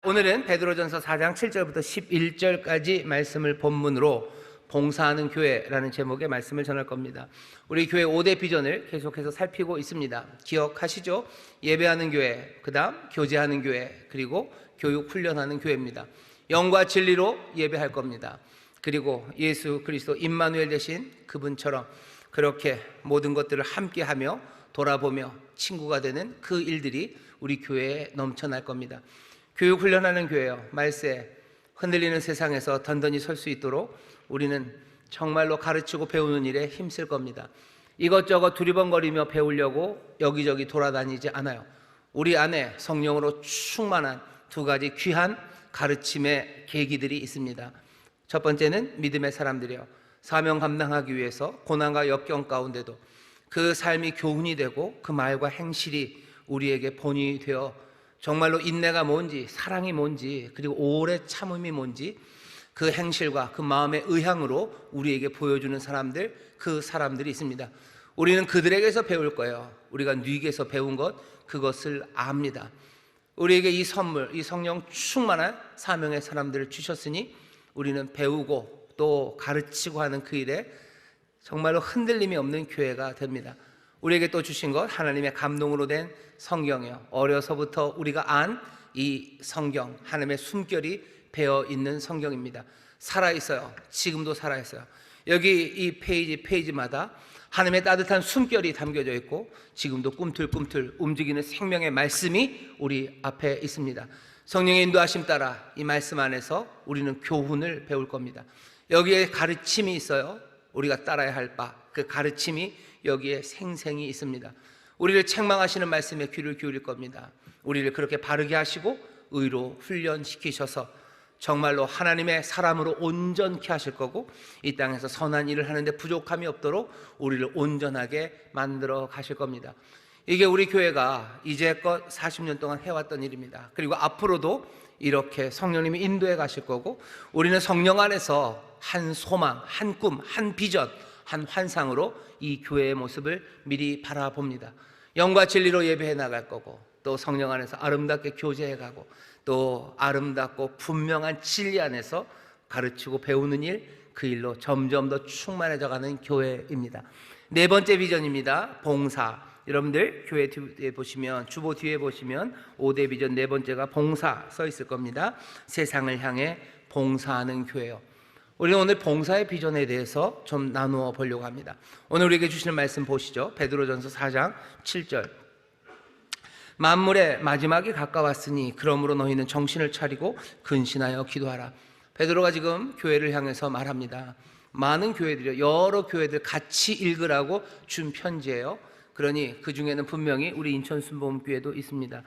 오늘은 베드로전서 4장 7절부터 11절까지 말씀을 본문으로 봉사하는 교회라는 제목의 말씀을 전할 겁니다. 우리 교회 5대 비전을 계속해서 살피고 있습니다. 기억하시죠? 예배하는 교회, 그 다음 교제하는 교회, 그리고 교육 훈련하는 교회입니다. 영과 진리로 예배할 겁니다. 그리고 예수 그리스도 임마누엘 되신 그분처럼 그렇게 모든 것들을 함께하며 돌아보며 친구가 되는 그 일들이 우리 교회에 넘쳐날 겁니다. 교육 훈련하는 교회요, 말세 흔들리는 세상에서 던던히 설 수 있도록 우리는 정말로 가르치고 배우는 일에 힘쓸 겁니다. 이것저것 두리번거리며 배우려고 여기저기 돌아다니지 않아요. 우리 안에 성령으로 충만한 두 가지 귀한 가르침의 계기들이 있습니다. 첫 번째는 믿음의 사람들이요, 사명 감당하기 위해서 고난과 역경 가운데도 그 삶이 교훈이 되고 그 말과 행실이 우리에게 본이 되어 정말로 인내가 뭔지, 사랑이 뭔지, 그리고 오래 참음이 뭔지 그 행실과 그 마음의 의향으로 우리에게 보여주는 사람들, 그 사람들이 있습니다. 우리는 그들에게서 배울 거예요. 우리가 뉘게서 배운 것, 그것을 압니다. 우리에게 이 선물, 이 성령 충만한 사명의 사람들을 주셨으니 우리는 배우고 또 가르치고 하는 그 일에 정말로 흔들림이 없는 교회가 됩니다. 우리에게 또 주신 것, 하나님의 감동으로 된 성경이요, 어려서부터 우리가 안 이 성경, 하나님의 숨결이 배어 있는 성경입니다. 살아있어요. 지금도 살아있어요. 여기 이 페이지마다 하나님의 따뜻한 숨결이 담겨져 있고 지금도 꿈틀꿈틀 움직이는 생명의 말씀이 우리 앞에 있습니다. 성령의 인도하심 따라 이 말씀 안에서 우리는 교훈을 배울 겁니다. 여기에 가르침이 있어요. 우리가 따라야 할 바, 그 가르침이 여기에 생생히 있습니다. 우리를 책망하시는 말씀에 귀를 기울일 겁니다. 우리를 그렇게 바르게 하시고 의로 훈련시키셔서 정말로 하나님의 사람으로 온전케 하실 거고 이 땅에서 선한 일을 하는데 부족함이 없도록 우리를 온전하게 만들어 가실 겁니다. 이게 우리 교회가 이제껏 40년 동안 해왔던 일입니다. 그리고 앞으로도 이렇게 성령님이 인도해 가실 거고 우리는 성령 안에서 한 소망, 한 꿈, 한 비전, 한 환상으로 이 교회의 모습을 미리 바라봅니다. 영과 진리로 예배해 나갈 거고 또 성령 안에서 아름답게 교제해 가고 또 아름답고 분명한 진리 안에서 가르치고 배우는 일, 그 일로 점점 더 충만해져 가는 교회입니다. 네 번째 비전입니다. 봉사. 여러분들 교회 뒤에 보시면, 주보 뒤에 보시면 5대 비전 네 번째가 봉사 써 있을 겁니다. 세상을 향해 봉사하는 교회요. 우리는 오늘 봉사의 비전에 대해서 좀 나누어 보려고 합니다. 오늘 우리에게 주시는 말씀 보시죠. 베드로전서 4장 7절. 만물의 마지막이 가까웠으니 그러므로 너희는 정신을 차리고 근신하여 기도하라. 베드로가 지금 교회를 향해서 말합니다. 많은 교회들이요, 여러 교회들 같이 읽으라고 준 편지예요. 그러니 그 중에는 분명히 우리 인천순복음교회도 있습니다.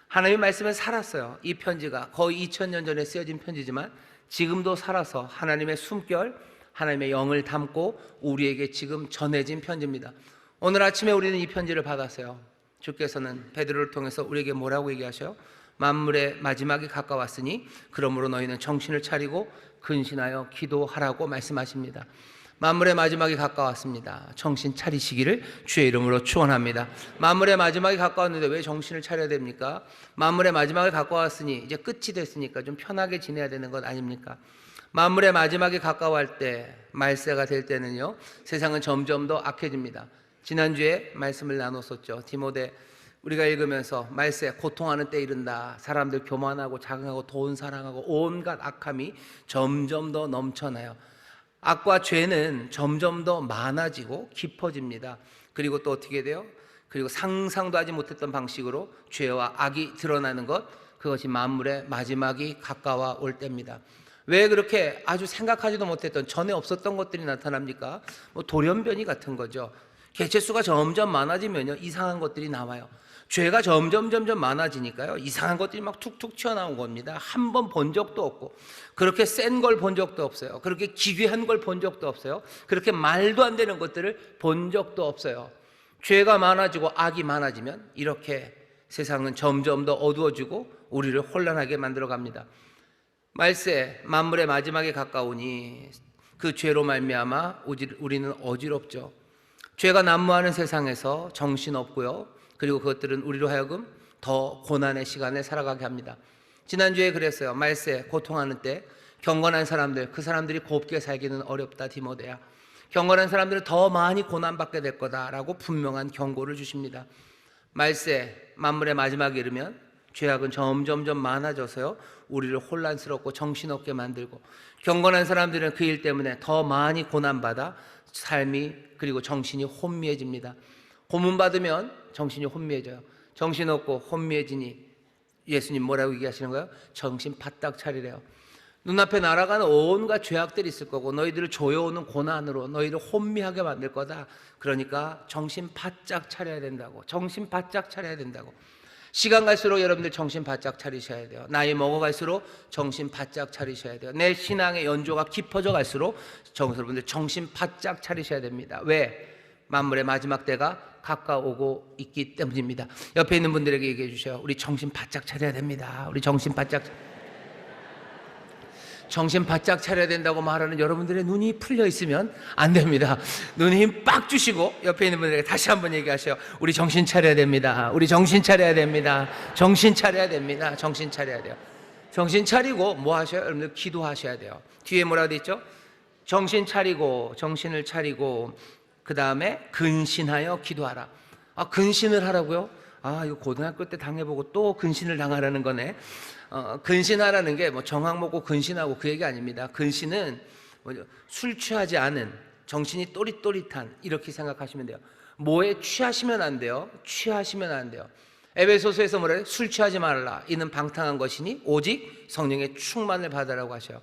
하나님의 말씀은 살았어요. 이 편지가 거의 2000년 전에 쓰여진 편지지만 지금도 살아서 하나님의 숨결, 하나님의 영을 담고 우리에게 지금 전해진 편지입니다. 오늘 아침에 우리는 이 편지를 받았어요. 주께서는 베드로를 통해서 우리에게 뭐라고 얘기하셔요? 만물의 마지막이 가까웠으니 그러므로 너희는 정신을 차리고 근신하여 기도하라고 말씀하십니다. 만물의 마지막이 가까웠습니다. 정신 차리시기를 주의 이름으로 축원합니다. 만물의 마지막이 가까웠는데 왜 정신을 차려야 됩니까? 만물의 마지막이 가까웠으니 이제 끝이 됐으니까 좀 편하게 지내야 되는 것 아닙니까? 만물의 마지막이 가까워할 때, 말세가 될 때는요, 세상은 점점 더 악해집니다. 지난주에 말씀을 나눴었죠. 디모데 우리가 읽으면서 말세 고통하는 때 이른다. 사람들 교만하고 자긍하고 돈 사랑하고 온갖 악함이 점점 더 넘쳐나요. 악과 죄는 점점 더 많아지고 깊어집니다. 그리고 또 어떻게 돼요? 그리고 상상도 하지 못했던 방식으로 죄와 악이 드러나는 것, 그것이 만물의 마지막이 가까워 올 때입니다. 왜 그렇게 아주 생각하지도 못했던, 전에 없었던 것들이 나타납니까? 돌연변이 같은 거죠. 개체수가 점점 많아지면요, 이상한 것들이 나와요. 죄가 점점 많아지니까요, 이상한 것들이 막 툭툭 튀어나온 겁니다. 한 번 본 적도 없고, 그렇게 센 걸 본 적도 없어요. 그렇게 기괴한 걸 본 적도 없어요. 그렇게 말도 안 되는 것들을 본 적도 없어요. 죄가 많아지고 악이 많아지면 이렇게 세상은 점점 더 어두워지고 우리를 혼란하게 만들어 갑니다. 말세 만물의 마지막에 가까우니 그 죄로 말미암아 우리는 어지럽죠. 죄가 난무하는 세상에서 정신없고요, 그리고 그것들은 우리로 하여금 더 고난의 시간에 살아가게 합니다. 지난주에 그랬어요. 말세 고통하는 때 경건한 사람들, 그 사람들이 곱게 살기는 어렵다. 디모데야, 경건한 사람들은 더 많이 고난받게 될 거다라고 분명한 경고를 주십니다. 말세 만물의 마지막에 이르면 죄악은 점점점 많아져서요, 우리를 혼란스럽고 정신없게 만들고, 경건한 사람들은 그 일 때문에 더 많이 고난받아 삶이 그리고 정신이 혼미해집니다. 고문받으면 정신이 혼미해져요. 정신없고 혼미해지니 예수님 뭐라고 얘기하시는 거예요? 정신 바짝 차리래요. 눈앞에 날아가는 온갖 죄악들이 있을 거고, 너희들을 조여오는 고난으로 너희를 혼미하게 만들 거다. 그러니까 정신 바짝 차려야 된다고. 정신 바짝 차려야 된다고. 시간 갈수록 여러분들 정신 바짝 차리셔야 돼요. 나이 먹어갈수록 정신 바짝 차리셔야 돼요. 내 신앙의 연조가 깊어져 갈수록 여러분들 정신 바짝 차리셔야 됩니다. 왜? 만물의 마지막 때가 가까워오고 있기 때문입니다. 옆에 있는 분들에게 얘기해 주셔요. 우리 정신 바짝 차려야 됩니다. 우리 정신 바짝 차려야 된다고 말하는 여러분들의 눈이 풀려 있으면 안 됩니다. 눈에 힘 빡 주시고 옆에 있는 분들에게 다시 한번 얘기하세요. 우리 정신 차려야 됩니다. 우리 정신 차려야 됩니다. 정신 차려야 됩니다. 정신 차려야 돼요. 정신 차리고 뭐 하셔요? 여러분들 기도하셔야 돼요. 뒤에 뭐라고 돼 있죠? 정신 차리고, 정신을 차리고, 그 다음에 근신하여 기도하라. 아, 근신을 하라고요? 아, 이거 고등학교 때 당해보고 또 근신을 당하라는 거네. 근신하라는 게 뭐 정학 먹고 근신하고 그 얘기 아닙니다. 근신은 술 취하지 않은, 정신이 또릿또릿한, 이렇게 생각하시면 돼요. 뭐에 취하시면 안 돼요. 취하시면 안 돼요. 에베소서에서 뭐래요? 술 취하지 말라. 이는 방탕한 것이니 오직 성령의 충만을 받으라고 하셔요.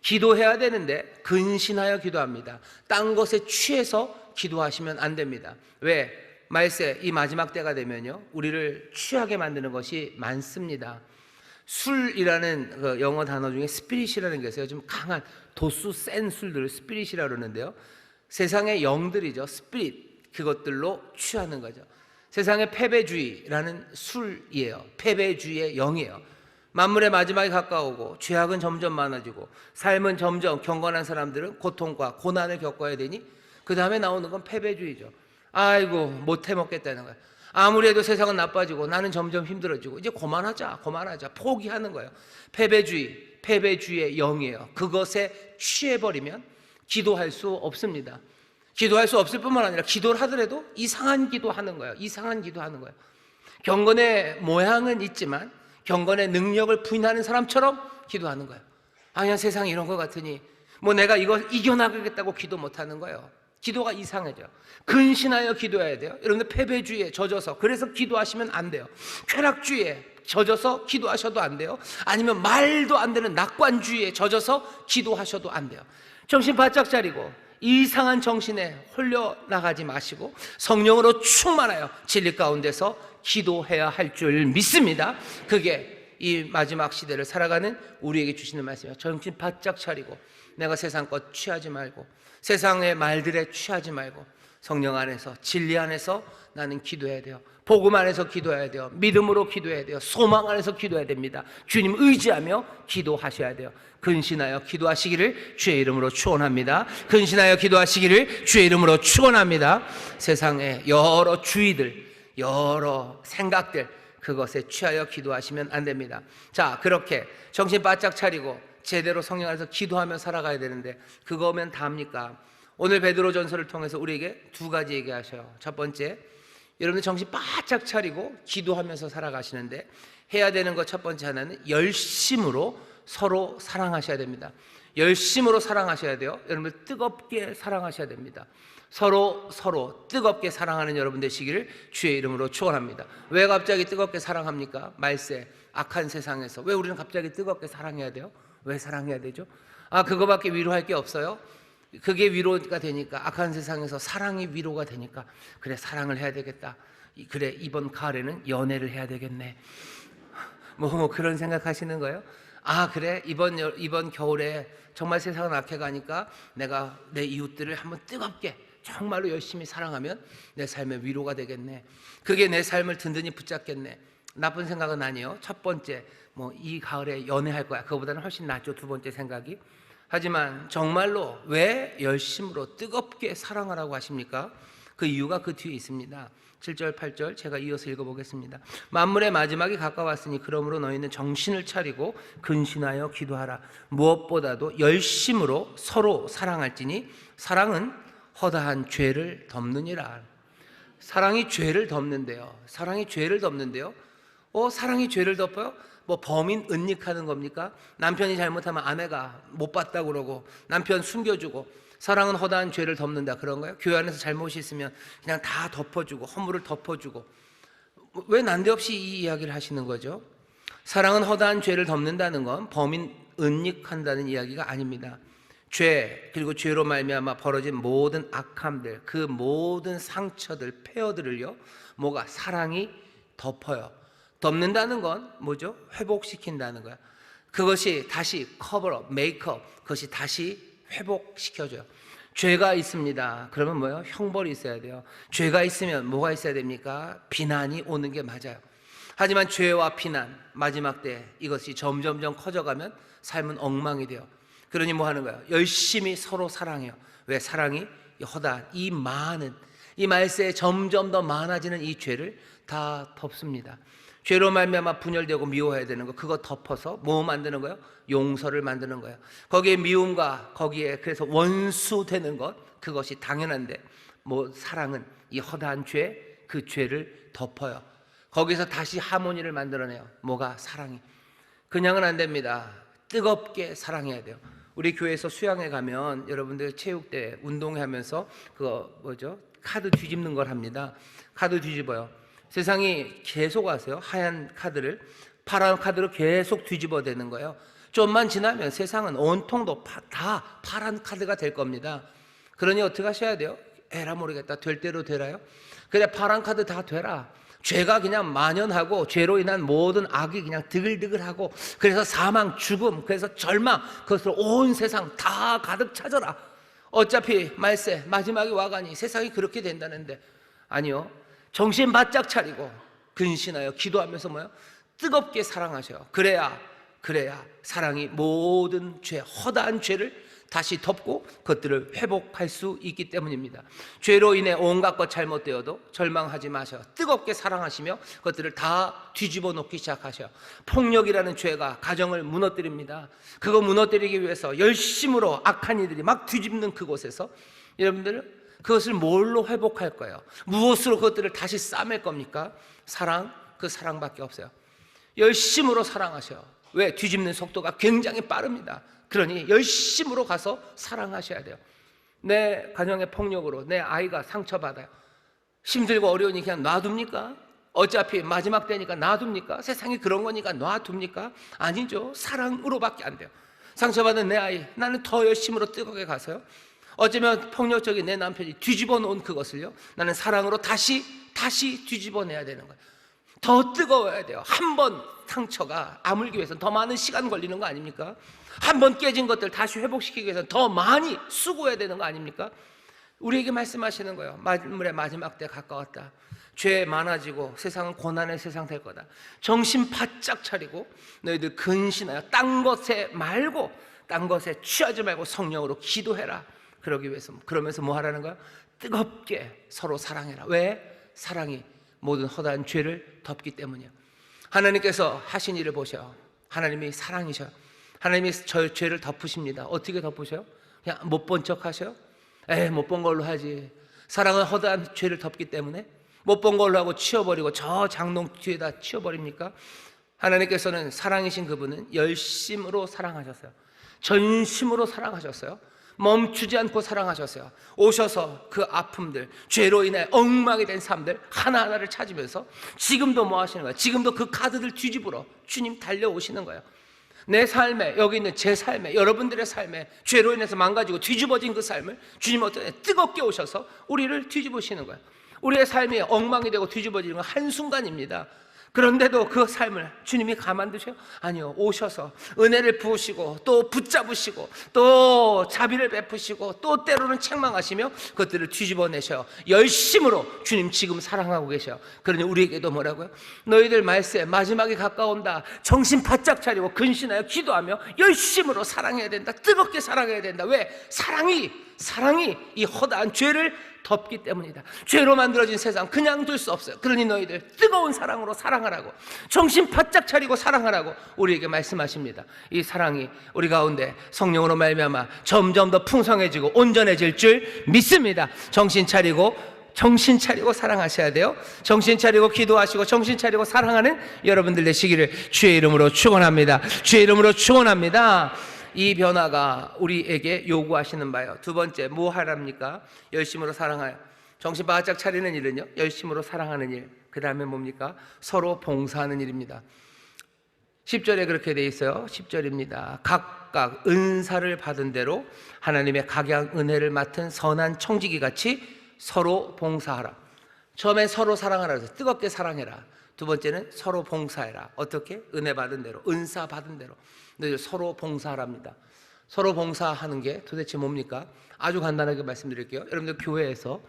기도해야 되는데 근신하여 기도합니다. 딴 것에 취해서 기도하시면 안 됩니다. 왜? 말세 이 마지막 때가 되면요, 우리를 취하게 만드는 것이 많습니다. 술이라는 그 영어 단어 중에 스피릿이라는 게 있어요. 좀 강한 도수 센 술들을 스피릿이라고 그러는데요, 세상의 영들이죠. 스피릿, 그것들로 취하는 거죠. 세상의 패배주의라는 술이에요. 패배주의의 영이에요. 만물의 마지막이 가까우고 죄악은 점점 많아지고 삶은 점점, 경건한 사람들은 고통과 고난을 겪어야 되니 그 다음에 나오는 건 패배주의죠. 아이고 못 해먹겠다는 거예요. 아무리 해도 세상은 나빠지고 나는 점점 힘들어지고 이제 그만하자 포기하는 거예요. 패배주의의 영이에요. 그것에 취해버리면 기도할 수 없습니다. 기도할 수 없을 뿐만 아니라 기도를 하더라도 이상한 기도하는 거예요. 이상한 기도하는 거예요. 경건의 모양은 있지만 경건의 능력을 부인하는 사람처럼 기도하는 거예요. 아, 그냥 세상이 이런 것 같으니 뭐 내가 이거 이겨나가겠다고 기도 못하는 거예요. 기도가 이상해져. 근신하여 기도해야 돼요. 여러분들 패배주의에 젖어서, 그래서 기도하시면 안 돼요. 쾌락주의에 젖어서 기도하셔도 안 돼요. 아니면 말도 안 되는 낙관주의에 젖어서 기도하셔도 안 돼요. 정신 바짝 차리고 이상한 정신에 홀려 나가지 마시고 성령으로 충만하여 진리 가운데서 기도해야 할 줄 믿습니다. 그게 이 마지막 시대를 살아가는 우리에게 주시는 말씀이에요. 정신 바짝 차리고 내가 세상 것 취하지 말고 세상의 말들에 취하지 말고 성령 안에서, 진리 안에서 나는 기도해야 돼요. 복음 안에서 기도해야 돼요. 믿음으로 기도해야 돼요. 소망 안에서 기도해야 됩니다. 주님 의지하며 기도하셔야 돼요. 근신하여 기도하시기를 주의 이름으로 축원합니다. 근신하여 기도하시기를 주의 이름으로 축원합니다. 세상의 여러 주의들, 여러 생각들, 그것에 취하여 기도하시면 안 됩니다. 자, 그렇게 정신 바짝 차리고 제대로 성령 안에서 기도하며 살아가야 되는데 그거면 답니까? 오늘 베드로전서를 통해서 우리에게 두 가지 얘기하셔요. 첫 번째, 여러분들 정신 바짝 차리고 기도하면서 살아가시는데 해야 되는 것 첫 번째 하나는 열심으로 서로 사랑하셔야 됩니다. 열심으로 사랑하셔야 돼요. 여러분들 뜨겁게 사랑하셔야 됩니다. 서로 뜨겁게 사랑하는 여러분 되시기를 주의 이름으로 축원합니다. 왜 갑자기 뜨겁게 사랑합니까? 말세 악한 세상에서 왜 우리는 갑자기 뜨겁게 사랑해야 돼요? 왜 사랑해야 되죠? 아, 그거밖에 위로할 게 없어요? 그게 위로가 되니까, 악한 세상에서 사랑이 위로가 되니까 그래 사랑을 해야 되겠다. 그래 이번 가을에는 연애를 해야 되겠네. 뭐 그런 생각하시는 거예요? 아, 그래 이번 겨울에 정말 세상은 악해가니까 내가 내 이웃들을 한번 뜨겁게 정말로 열심히 사랑하면 내 삶의 위로가 되겠네. 그게 내 삶을 든든히 붙잡겠네. 나쁜 생각은 아니에요. 첫 번째, 뭐 이 가을에 연애할 거야, 그거보다는 훨씬 낫죠. 두 번째 생각이. 하지만 정말로 왜 열심으로 뜨겁게 사랑하라고 하십니까? 그 이유가 그 뒤에 있습니다. 7절 8절 제가 이어서 읽어보겠습니다. 만물의 마지막이 가까웠으니 그러므로 너희는 정신을 차리고 근신하여 기도하라. 무엇보다도 열심으로 서로 사랑할지니 사랑은 허다한 죄를 덮느니라. 사랑이 죄를 덮는데요. 사랑이 죄를 덮는데요. 사랑이 죄를 덮어요? 뭐 범인 은닉하는 겁니까? 남편이 잘못하면 아내가 못 봤다고 그러고 남편 숨겨주고 사랑은 허다한 죄를 덮는다 그런가요? 교회 안에서 잘못이 있으면 그냥 다 덮어주고 허물을 덮어주고 왜 난데없이 이 이야기를 하시는 거죠? 사랑은 허다한 죄를 덮는다는 건 범인 은닉한다는 이야기가 아닙니다. 죄 그리고 죄로 말미암아 벌어진 모든 악함들 그 모든 상처들 폐허들을요 뭐가 사랑이 덮어요. 덮는다는 건 뭐죠? 회복시킨다는 거야. 그것이 다시 커버업, 메이크업 그것이 다시 회복시켜줘요. 죄가 있습니다. 그러면 뭐예요? 형벌이 있어야 돼요. 죄가 있으면 뭐가 있어야 됩니까? 비난이 오는 게 맞아요. 하지만 죄와 비난 마지막 때 이것이 점점점 커져가면 삶은 엉망이 돼요. 그러니 뭐 하는 거예요? 열심히 서로 사랑해요. 왜? 사랑이 허다한 이 많은 이 말세에 점점 더 많아지는 이 죄를 다 덮습니다. 죄로 말미암아 분열되고 미워해야 되는 거 그거 덮어서 뭐 만드는 거예요? 용서를 만드는 거예요. 거기에 미움과 거기에 그래서 원수 되는 것 그것이 당연한데 뭐 사랑은 이 허다한 죄 그 죄를 덮어요. 거기서 다시 하모니를 만들어내요. 뭐가? 사랑이. 그냥은 안 됩니다. 뜨겁게 사랑해야 돼요. 우리 교회에서 수양회 가면 여러분들 체육대 운동회 하면서 그거 뭐죠? 카드 뒤집는 걸 합니다. 카드 뒤집어요. 세상이 계속 하세요. 하얀 카드를 파란 카드로 계속 뒤집어 대는 거예요. 좀만 지나면 세상은 온통도 다 파란 카드가 될 겁니다. 그러니 어떻게 하셔야 돼요? 에라 모르겠다. 될 대로 되라요. 그래 파란 카드 다 되라. 죄가 그냥 만연하고 죄로 인한 모든 악이 그냥 드글드글하고 그래서 사망, 죽음, 그래서 절망 그것으로 온 세상 다 가득 차져라. 어차피 말세 마지막이 와가니 세상이 그렇게 된다는데 아니요. 정신 바짝 차리고 근신하여 기도하면서 뭐요? 뜨겁게 사랑하셔요. 그래야 사랑이 모든 죄, 허다한 죄를 다시 덮고 그것들을 회복할 수 있기 때문입니다. 죄로 인해 온갖 것 잘못되어도 절망하지 마셔. 뜨겁게 사랑하시며 그것들을 다 뒤집어 놓기 시작하셔. 폭력이라는 죄가 가정을 무너뜨립니다. 그거 무너뜨리기 위해서 열심으로 악한 이들이 막 뒤집는 그곳에서 여러분들은 그것을 뭘로 회복할 거예요? 무엇으로 그것들을 다시 싸맬 겁니까? 사랑, 그 사랑밖에 없어요. 열심으로 사랑하셔요. 왜? 뒤집는 속도가 굉장히 빠릅니다. 그러니 열심으로 가서 사랑하셔야 돼요. 내 가정의 폭력으로 내 아이가 상처받아요. 힘들고 어려우니 그냥 놔둡니까? 어차피 마지막 때니까 놔둡니까? 세상이 그런 거니까 놔둡니까? 아니죠. 사랑으로밖에 안 돼요. 상처받은 내 아이, 나는 더 열심으로 뜨겁게 가서요. 어쩌면 폭력적인 내 남편이 뒤집어 놓은 그것을요 나는 사랑으로 다시 뒤집어내야 되는 거예요. 더 뜨거워야 돼요. 한 번 상처가 아물기 위해서는 더 많은 시간 걸리는 거 아닙니까? 한 번 깨진 것들 다시 회복시키기 위해서는 더 많이 수고해야 되는 거 아닙니까? 우리에게 말씀하시는 거예요. 만물의 마지막 때 가까웠다. 죄 많아지고 세상은 고난의 세상 될 거다. 정신 바짝 차리고 너희들 근신하여 딴 것에 취하지 말고 성령으로 기도해라. 그러기 위해서 그러면서 뭐 하라는 거야? 뜨겁게 서로 사랑해라. 왜? 사랑이 모든 허다한 죄를 덮기 때문이에요. 하나님께서 하신 일을 보셔. 하나님이 사랑이셔. 하나님이 저 죄를 덮으십니다. 어떻게 덮으셔요? 그냥 못 본 척 하셔요? 못 본 걸로 하지. 사랑은 허다한 죄를 덮기 때문에 못 본 걸로 하고 치워버리고 저 장롱 뒤에다 치워버립니까? 하나님께서는 사랑이신 그분은 열심으로 사랑하셨어요. 전심으로 사랑하셨어요. 멈추지 않고 사랑하셨어요. 오셔서 그 아픔들, 죄로 인해 엉망이 된 삶들 하나하나를 찾으면서 지금도 뭐 하시는 거예요? 지금도 그 카드들 뒤집으러 주님 달려오시는 거예요. 내 삶에, 여기 있는 제 삶에, 여러분들의 삶에 죄로 인해서 망가지고 뒤집어진 그 삶을 주님은 어떻게 뜨겁게 오셔서 우리를 뒤집으시는 거예요. 우리의 삶이 엉망이 되고 뒤집어지는 건 한순간입니다. 그런데도 그 삶을 주님이 가만두셔요? 아니요. 오셔서 은혜를 부으시고 또 붙잡으시고 또 자비를 베푸시고 또 때로는 책망하시며 그것들을 뒤집어내셔요. 열심으로 주님 지금 사랑하고 계셔요. 그러니 우리에게도 뭐라고요? 너희들 말세 마지막이 가까운다. 정신 바짝 차리고 근신하여 기도하며 열심으로 사랑해야 된다. 뜨겁게 사랑해야 된다. 왜? 사랑이 사랑이 이 허다한 죄를 덮기 때문이다. 죄로 만들어진 세상 그냥 둘 수 없어요. 그러니 너희들 뜨거운 사랑으로 사랑하라고, 정신 바짝 차리고 사랑하라고 우리에게 말씀하십니다. 이 사랑이 우리 가운데 성령으로 말미암아 점점 더 풍성해지고 온전해질 줄 믿습니다. 정신 차리고 사랑하셔야 돼요. 정신 차리고 기도하시고 정신 차리고 사랑하는 여러분들 되시기를 주의 이름으로 축원합니다. 주의 이름으로 축원합니다. 이 변화가 우리에게 요구하시는 바예요. 두 번째, 뭐 하랍니까? 열심으로 사랑하여. 정신 바짝 차리는 일은요, 열심으로 사랑하는 일. 그 다음에 뭡니까? 서로 봉사하는 일입니다. 10절에 그렇게 돼 있어요. 10절입니다. 각각 은사를 받은 대로 하나님의 각양 은혜를 맡은 선한 청지기 같이 서로 봉사하라. 처음에 서로 사랑하라 그래서 뜨겁게 사랑해라. 두 번째는 서로 봉사해라. 어떻게? 은혜 받은 대로, 은사 받은 대로 너희들 서로 봉사하랍니다. 서로 봉사하는 게 도대체 뭡니까? 아주 간단하게 말씀드릴게요. 여러분들 교회에서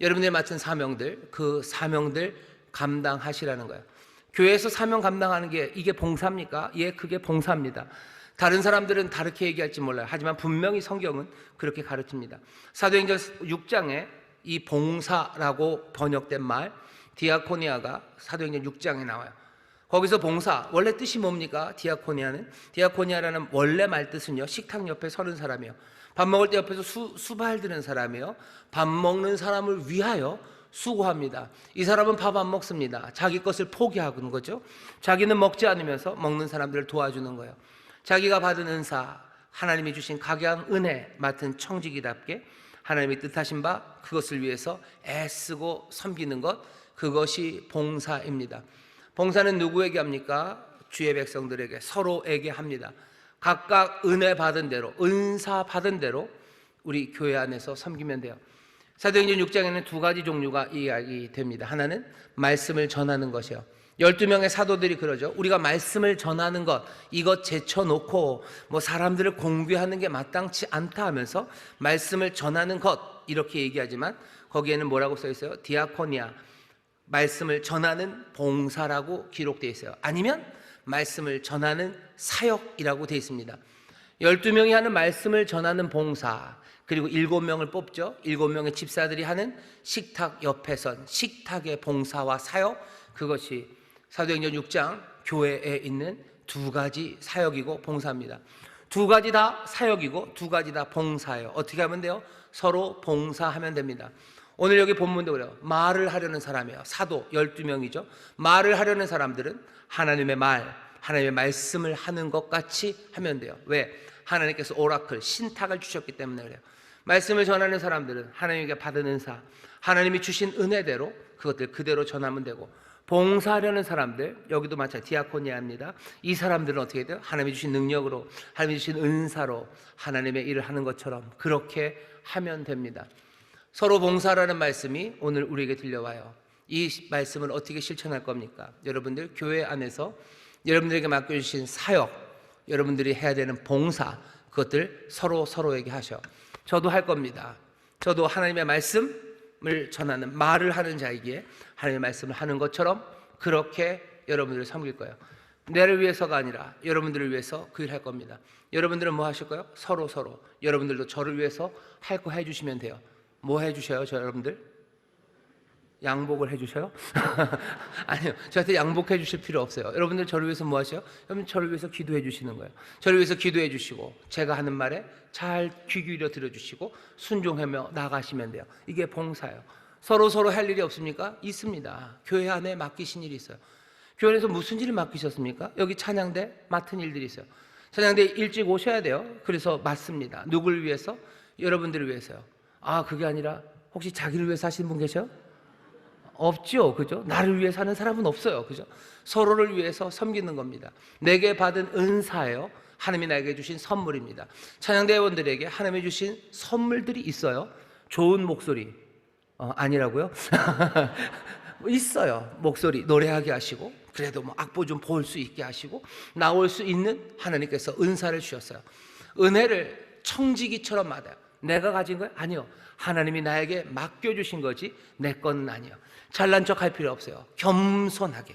여러분들이 맡은 사명들, 그 사명들 감당하시라는 거예요. 교회에서 사명 감당하는 게 이게 봉사입니까? 예, 그게 봉사입니다. 다른 사람들은 다르게 얘기할지 몰라요. 하지만 분명히 성경은 그렇게 가르칩니다. 사도행전 6장에 이 봉사라고 번역된 말, 디아코니아가 사도행전 6장에 나와요. 거기서 봉사, 원래 뜻이 뭡니까? 디아코니아라는 원래 말 뜻은요, 식탁 옆에 서는 사람이요, 밥 먹을 때 옆에서 수발 드는 사람이요, 밥 먹는 사람을 위하여 수고합니다. 이 사람은 밥 안 먹습니다. 자기 것을 포기하는 거죠. 자기는 먹지 않으면서 먹는 사람들을 도와주는 거예요. 자기가 받은 은사, 하나님이 주신 각양 은혜 맡은 청지기답게 하나님이 뜻하신 바 그것을 위해서 애쓰고 섬기는 것, 그것이 봉사입니다. 봉사는 누구에게 합니까? 주의 백성들에게, 서로에게 합니다. 각각 은혜 받은 대로, 은사 받은 대로 우리 교회 안에서 섬기면 돼요. 사도행전 6장에는 두 가지 종류가 이야기됩니다. 하나는 말씀을 전하는 것이요, 12명의 사도들이 그러죠. 우리가 말씀을 전하는 것, 이것 제쳐놓고 뭐 사람들을 공개하는 게 마땅치 않다 하면서 말씀을 전하는 것 이렇게 얘기하지만 거기에는 뭐라고 써 있어요? 디아코니아, 말씀을 전하는 봉사라고 기록되어 있어요. 아니면 말씀을 전하는 사역이라고 되어 있습니다. 12명이 하는 말씀을 전하는 봉사, 그리고 7명을 뽑죠. 7명의 집사들이 하는 식탁 옆에 선 식탁의 봉사와 사역, 그것이 사도행전 6장 교회에 있는 두 가지 사역이고 봉사입니다. 두 가지 다 사역이고 두 가지 다 봉사예요. 어떻게 하면 돼요? 서로 봉사하면 됩니다. 오늘 여기 본문도 그래요. 말을 하려는 사람이에요. 사도 12명이죠. 말을 하려는 사람들은 하나님의 말, 하나님의 말씀을 하는 것 같이 하면 돼요. 왜? 하나님께서 오라클, 신탁을 주셨기 때문에 그래요. 말씀을 전하는 사람들은 하나님에게 받은 은사, 하나님이 주신 은혜대로 그것들 그대로 전하면 되고, 봉사하려는 사람들, 여기도 마찬가지 디아코니아입니다. 이 사람들은 어떻게 돼요? 하나님이 주신 능력으로, 하나님이 주신 은사로 하나님의 일을 하는 것처럼 그렇게 하면 됩니다. 서로 봉사라는 말씀이 오늘 우리에게 들려와요. 이 말씀을 어떻게 실천할 겁니까? 여러분들 교회 안에서 여러분들에게 맡겨주신 사역, 여러분들이 해야 되는 봉사, 그것들 서로에게 하셔. 저도 할 겁니다. 저도 하나님의 말씀을 전하는, 말을 하는 자이기에 하나님의 말씀을 하는 것처럼 그렇게 여러분들을 섬길 거예요. 내를 위해서가 아니라 여러분들을 위해서 그 일 할 겁니다. 여러분들은 뭐 하실 거예요? 서로. 여러분들도 저를 위해서 할 거 해주시면 돼요. 뭐 해주셔요, 저 여러분들? 양복을 해주셔요? 아니요, 저한테 양복해 주실 필요 없어요. 여러분들 저를 위해서 뭐 하셔요? 여러분 저를 위해서 기도해 주시는 거예요. 저를 위해서 기도해 주시고 제가 하는 말에 잘 귀 기울여 들어주시고 순종하며 나가시면 돼요. 이게 봉사예요. 서로 할 일이 없습니까? 있습니다. 교회 안에 맡기신 일이 있어요. 교회 안에서 무슨 일을 맡기셨습니까? 여기 찬양대 맡은 일들이 있어요. 찬양대 일찍 오셔야 돼요. 그래서 맡습니다. 누구를 위해서? 여러분들을 위해서요. 아, 그게 아니라 혹시 자기를 위해서 하시는 분 계셔? 없죠, 그죠? 나를 위해 사는 사람은 없어요, 그죠? 서로를 위해서 섬기는 겁니다. 내게 받은 은사예요. 하나님이 나에게 주신 선물입니다. 찬양대원들에게 하나님이 주신 선물들이 있어요. 좋은 목소리, 아니라고요? 있어요. 목소리 노래하게 하시고, 그래도 뭐 악보 좀 볼 수 있게 하시고, 나올 수 있는 하나님께서 은사를 주셨어요. 은혜를 청지기처럼 받아요. 내가 가진 거예요? 아니요. 하나님이 나에게 맡겨주신 거지 내 건 아니에요. 잘난 척 할 필요 없어요. 겸손하게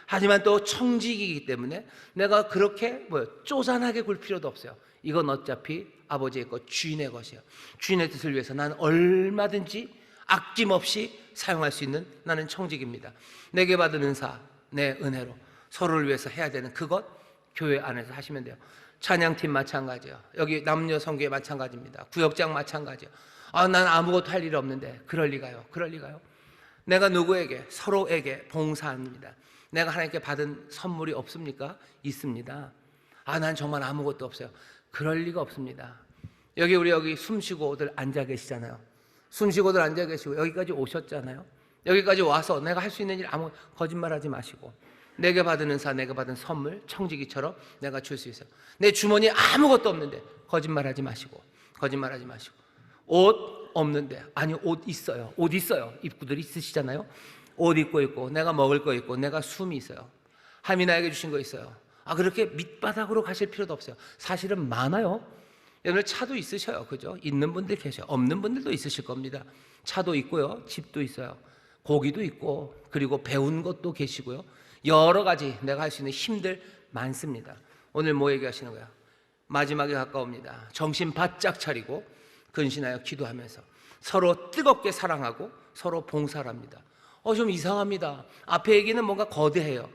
하지만 또 청직이기 때문에 내가 그렇게 쪼잔하게 굴 필요도 없어요. 이건 어차피 아버지의 것, 주인의 것이에요. 주인의 뜻을 위해서 나는 얼마든지 아낌없이 사용할 수 있는 나는 청직입니다. 내게 받은 은사, 내 은혜로 서로를 위해서 해야 되는 그것 교회 안에서 하시면 돼요. 찬양팀 마찬가지예요. 여기 남녀 성교회 마찬가지입니다. 구역장 마찬가지예요. 난 아무것도 할 일이 없는데. 그럴 리가요. 그럴 리가요. 내가 누구에게, 서로에게 봉사합니다. 내가 하나님께 받은 선물이 없습니까? 있습니다. 난 정말 아무것도 없어요. 그럴 리가 없습니다. 여기 숨쉬고들 앉아 계시잖아요. 숨쉬고들 앉아 계시고 여기까지 오셨잖아요. 여기까지 와서 내가 할 수 있는 일 아무 거짓말하지 마시고 내게 받은 은사, 내게 받은 선물 청지기처럼 내가 줄 수 있어요. 내 주머니에 아무것도 없는데 거짓말하지 마시고 옷 없는데 아니 옷 있어요. 옷 있어요. 입구들 있으시잖아요. 옷 입고 있고 내가 먹을 거 있고 내가 숨이 있어요. 하나님이 나에게 주신 거 있어요. 그렇게 밑바닥으로 가실 필요도 없어요. 사실은 많아요. 여러분 차도 있으셔요. 그죠? 있는 분들 계셔요. 없는 분들도 있으실 겁니다. 차도 있고요. 집도 있어요. 고기도 있고 그리고 배운 것도 계시고요. 여러 가지 내가 할 수 있는 힘들 많습니다. 오늘 뭐 얘기하시는 거야? 마지막에 가까웁니다. 정신 바짝 차리고 근신하여 기도하면서 서로 뜨겁게 사랑하고 서로 봉사를 합니다. 좀 이상합니다. 앞에 얘기는 뭔가 거대해요.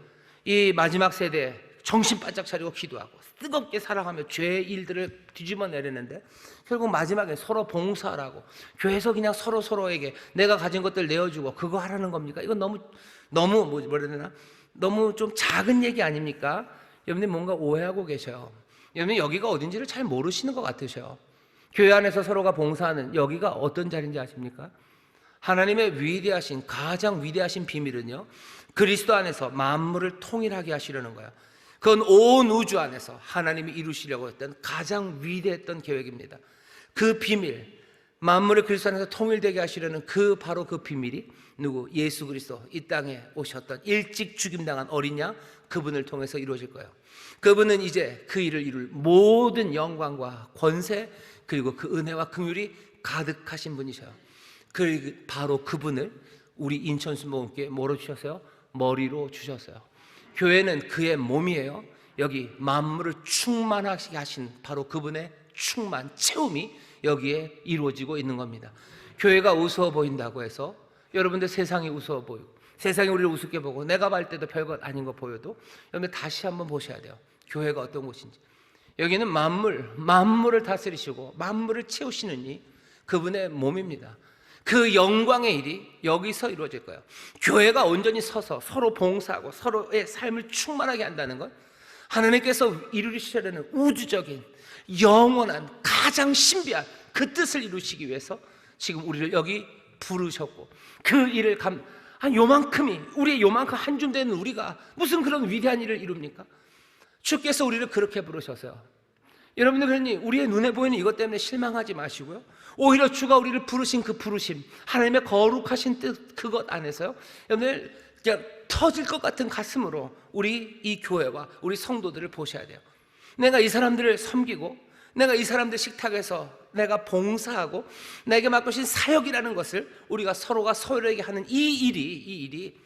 이 마지막 세대에 정신 바짝 차리고 기도하고 뜨겁게 사랑하며 죄의 일들을 뒤집어 내리는데 결국 마지막에 서로 봉사하라고 교회에서 그냥 서로에게 내가 가진 것들 내어주고 그거 하라는 겁니까? 이건 너무 뭐라 해야 되나? 너무 좀 작은 얘기 아닙니까? 여러분들 뭔가 오해하고 계셔요. 여러분 여기가 어딘지를 잘 모르시는 것 같으셔요. 교회 안에서 서로가 봉사하는 여기가 어떤 자리인지 아십니까? 하나님의 위대하신 가장 위대하신 비밀은요 그리스도 안에서 만물을 통일하게 하시려는 거예요. 그건 온 우주 안에서 하나님이 이루시려고 했던 가장 위대했던 계획입니다. 그 비밀, 만물을 그리스도 안에서 통일되게 하시려는 바로 그 비밀이 누구? 예수 그리스도 이 땅에 오셨던 일찍 죽임당한 어린 양 그분을 통해서 이루어질 거예요. 그분은 이제 그 일을 이룰 모든 영광과 권세 그리고 그 은혜와 긍휼이 가득하신 분이셔요. 바로 그분을 우리 인천순복음교회에 뭐로 주셨어요? 머리로 주셨어요. 교회는 그의 몸이에요. 여기 만물을 충만하게 하신 바로 그분의 충만, 채움이 여기에 이루어지고 있는 겁니다. 교회가 우스워 보인다고 해서 여러분들 세상이 우스워 보이고 세상이 우리를 우습게 보고 내가 볼 때도 별것 아닌 거 보여도 여러분들 다시 한번 보셔야 돼요. 교회가 어떤 곳인지. 여기는 만물을 다스리시고 만물을 채우시는 이 그분의 몸입니다. 그 영광의 일이 여기서 이루어질 거예요. 교회가 온전히 서서 서로 봉사하고 서로의 삶을 충만하게 한다는 건 하나님께서 이루시려는 우주적인 영원한 가장 신비한 그 뜻을 이루시기 위해서 지금 우리를 여기 부르셨고 그 일을 요만큼이 우리의 요만큼 한 줌 되는 우리가 무슨 그런 위대한 일을 이룹니까? 주께서 우리를 그렇게 부르셔서요. 여러분들 그러니 우리의 눈에 보이는 이것 때문에 실망하지 마시고요. 오히려 주가 우리를 부르신 그 부르심, 하나님의 거룩하신 뜻 그것 안에서요. 여러분들 그냥 터질 것 같은 가슴으로 우리 이 교회와 우리 성도들을 보셔야 돼요. 내가 이 사람들을 섬기고 내가 이 사람들 식탁에서 내가 봉사하고 내게 맡겨진 사역이라는 것을 우리가 서로가 서로에게 하는 이 일이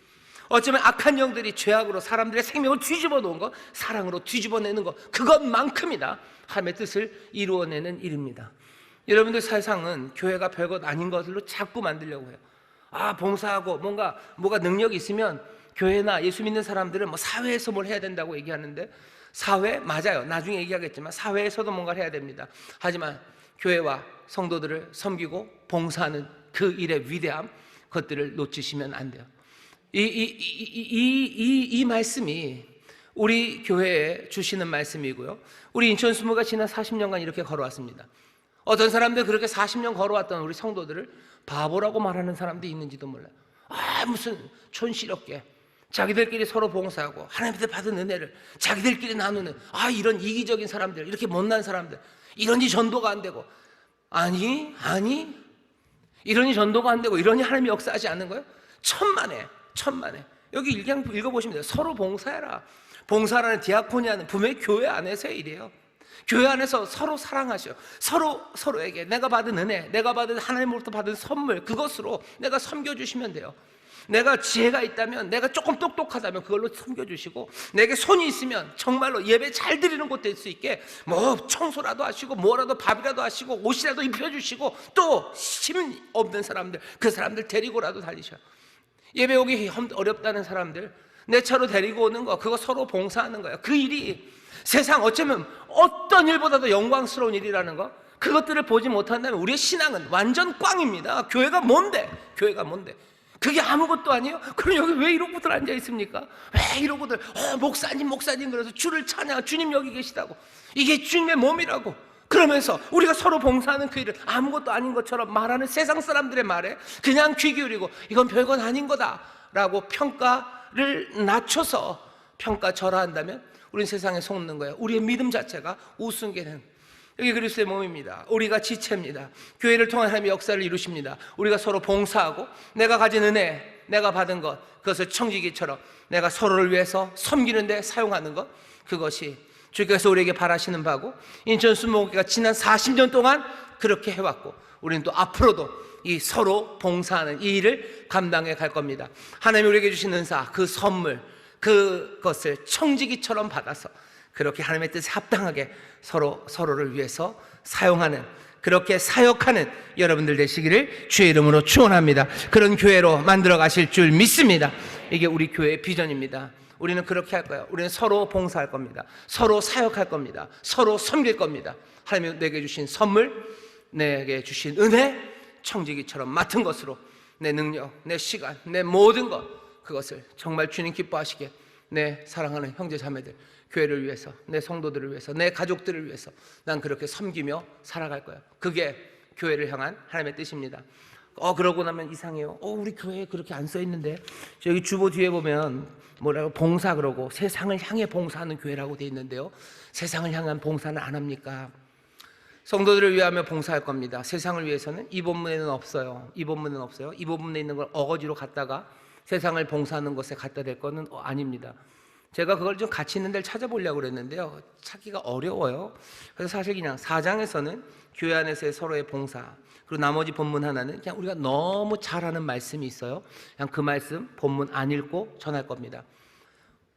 어쩌면 악한 영들이 죄악으로 사람들의 생명을 뒤집어 놓은 것, 사랑으로 뒤집어내는 것, 그것만큼이나 하나님의 뜻을 이루어내는 일입니다. 여러분들 세상은 교회가 별것 아닌 것으로 자꾸 만들려고 해요. 봉사하고 뭐가 능력이 있으면 교회나 예수 믿는 사람들은 사회에서 뭘 해야 된다고 얘기하는데 사회 맞아요. 나중에 얘기하겠지만 사회에서도 뭔가를 해야 됩니다. 하지만 교회와 성도들을 섬기고 봉사하는 그 일의 위대함 그것들을 놓치시면 안 돼요. 이 말씀이 우리 교회에 주시는 말씀이고요. 우리 인천수모가 지난 40년간 이렇게 걸어왔습니다. 어떤 사람들 그렇게 40년 걸어왔던 우리 성도들을 바보라고 말하는 사람도 있는지도 몰라요. 무슨 촌스럽게 자기들끼리 서로 봉사하고 하나님한테 받은 은혜를 자기들끼리 나누는 이런 이기적인 사람들, 이렇게 못난 사람들, 이러니 전도가 안 되고 아니 이러니 전도가 안 되고 이러니 하나님이 역사하지 않는 거예요? 천만에 여기 읽어보시면 돼요. 서로 봉사해라. 봉사라는 디아코니아는 분명히 교회 안에서의 일이에요. 교회 안에서 서로 사랑하셔. 서로에게 내가 받은 은혜, 내가 받은 하나님으로부터 받은 선물, 그것으로 내가 섬겨주시면 돼요. 내가 지혜가 있다면, 내가 조금 똑똑하다면 그걸로 섬겨주시고, 내게 손이 있으면 정말로 예배 잘 드리는 곳 될 수 있게 뭐 청소라도 하시고 뭐라도 밥이라도 하시고 옷이라도 입혀주시고, 또 힘 없는 사람들, 그 사람들 데리고라도 달리셔. 예배 오기 어렵다는 사람들 내 차로 데리고 오는 거, 그거 서로 봉사하는 거예요. 그 일이 세상 어쩌면 어떤 일보다도 영광스러운 일이라는 거, 그것들을 보지 못한다면 우리의 신앙은 완전 꽝입니다. 교회가 뭔데? 교회가 뭔데? 그게 아무것도 아니에요? 그럼 여기 왜 이러고들 앉아 있습니까? 왜 이러고들 목사님 그래서 주를 찬양, 주님 여기 계시다고, 이게 주님의 몸이라고 그러면서 우리가 서로 봉사하는 그 일을 아무것도 아닌 것처럼 말하는 세상 사람들의 말에 그냥 귀 기울이고 이건 별건 아닌 거다라고 평가를 낮춰서 평가절하한다면 우리는 세상에 속는 거예요. 우리의 믿음 자체가 우스운게는, 여기 그리스도의 몸입니다. 우리가 지체입니다. 교회를 통한 하나님의 역사를 이루십니다. 우리가 서로 봉사하고 내가 가진 은혜, 내가 받은 것, 그것을 청지기처럼 내가 서로를 위해서 섬기는 데 사용하는 것, 그것이 주께서 우리에게 바라시는 바고, 인천 순복음교회가 지난 40년 동안 그렇게 해왔고, 우리는 또 앞으로도 이 서로 봉사하는 이 일을 감당해 갈 겁니다. 하나님이 우리에게 주신 은사, 그 선물, 그것을 청지기처럼 받아서 그렇게 하나님의 뜻에 합당하게 서로를 위해서 사용하는, 그렇게 사역하는 여러분들 되시기를 주의 이름으로 축원합니다. 그런 교회로 만들어 가실 줄 믿습니다. 이게 우리 교회의 비전입니다. 우리는 그렇게 할 거예요. 우리는 서로 봉사할 겁니다. 서로 사역할 겁니다. 서로 섬길 겁니다. 하나님이 내게 주신 선물, 내게 주신 은혜, 청지기처럼 맡은 것으로 내 능력, 내 시간, 내 모든 것, 그것을 정말 주님 기뻐하시게 내 사랑하는 형제 자매들, 교회를 위해서, 내 성도들을 위해서, 내 가족들을 위해서 난 그렇게 섬기며 살아갈 거예요. 그게 교회를 향한 하나님의 뜻입니다. 그러고 나면 이상해요. 우리 교회에 그렇게 안 써 있는데, 저기 주보 뒤에 보면 뭐라고 봉사 그러고 세상을 향해 봉사하는 교회라고 돼 있는데요, 세상을 향한 봉사는 안 합니까? 성도들을 위하며 봉사할 겁니다. 세상을 위해서는 이 본문에는 없어요. 이 본문은 없어요. 이 본문에 있는 걸 어거지로 갖다가 세상을 봉사하는 것에 갖다 댈 거는 아닙니다. 제가 그걸 좀 같이 있는 데를 찾아보려고 그랬는데요, 찾기가 어려워요. 그래서 사실 그냥 4장에서는 교회 안에서의 서로의 봉사, 그리고 나머지 본문 하나는 그냥 우리가 너무 잘하는 말씀이 있어요. 그냥 그 말씀 본문 안 읽고 전할 겁니다.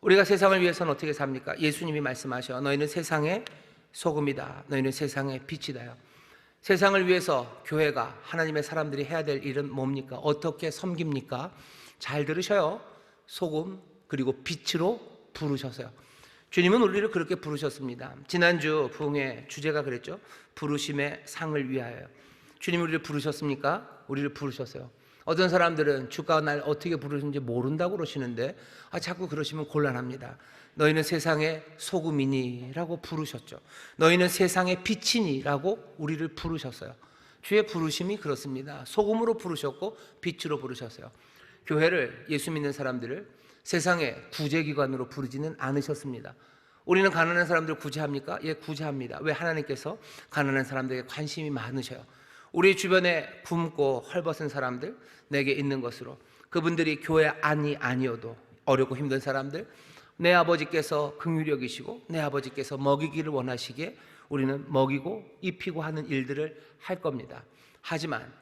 우리가 세상을 위해서는 어떻게 삽니까? 예수님이 말씀하셔. 너희는 세상의 소금이다. 너희는 세상의 빛이다요. 세상을 위해서 교회가, 하나님의 사람들이 해야 될 일은 뭡니까? 어떻게 섬깁니까? 잘 들으셔요. 소금 그리고 빛으로 부르셔서요. 주님은 우리를 그렇게 부르셨습니다. 지난주 부흥의 주제가 그랬죠. 부르심의 상을 위하여. 주님이 우리를 부르셨습니까? 우리를 부르셨어요. 어떤 사람들은 주가 날 어떻게 부르시는지 모른다고 그러시는데, 자꾸 그러시면 곤란합니다. 너희는 세상의 소금이니 라고 부르셨죠. 너희는 세상의 빛이니 라고 우리를 부르셨어요. 주의 부르심이 그렇습니다. 소금으로 부르셨고 빛으로 부르셨어요. 교회를, 예수 믿는 사람들을 세상의 구제기관으로 부르지는 않으셨습니다. 우리는 가난한 사람들을 구제합니까? 예, 구제합니다. 왜? 하나님께서 가난한 사람들에게 관심이 많으셔요. 우리 주변에 굶고 헐벗은 사람들, 내게 있는 것으로, 그분들이 교회 아니어도 어렵고 힘든 사람들, 내 아버지께서 긍휼히 여기시고 내 아버지께서 먹이기를 원하시기에 우리는 먹이고 입히고 하는 일들을 할 겁니다. 하지만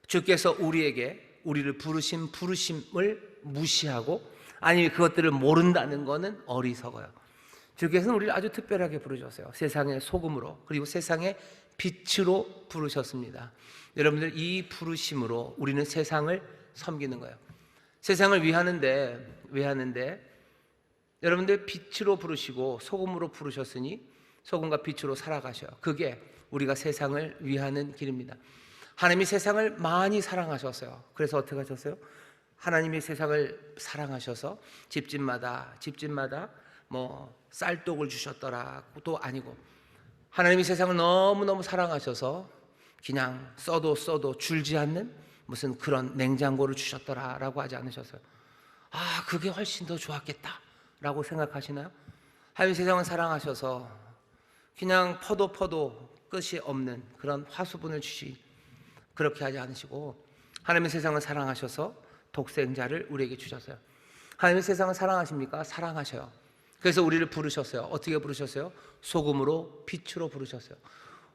주께서 우리를 부르신 부르심을 무시하고, 아니 그것들을 모른다는 것은 어리석어요. 주께서는 우리를 아주 특별하게 부르셨어요. 세상의 소금으로, 그리고 세상의 빛으로 부르셨습니다. 여러분들, 이 부르심으로 우리는 세상을 섬기는 거예요. 세상을 위하는데 여러분들 빛으로 부르시고 소금으로 부르셨으니 소금과 빛으로 살아가셔요. 그게 우리가 세상을 위하는 길입니다. 하나님이 세상을 많이 사랑하셨어요. 그래서 어떻게 하셨어요? 하나님이 세상을 사랑하셔서 집집마다 뭐 쌀독을 주셨더라도 아니고, 하나님이 세상을 너무너무 사랑하셔서 그냥 써도 줄지 않는 무슨 그런 냉장고를 주셨더라라고 하지 않으셨어요. 그게 훨씬 더 좋았겠다 라고 생각하시나요? 하나님 세상을 사랑하셔서 그냥 퍼도 끝이 없는 그런 화수분을 그렇게 하지 않으시고, 하나님의 세상을 사랑하셔서 독생자를 우리에게 주셨어요. 하나님의 세상을 사랑하십니까? 사랑하셔요. 그래서 우리를 부르셨어요. 어떻게 부르셨어요? 소금으로 빛으로 부르셨어요.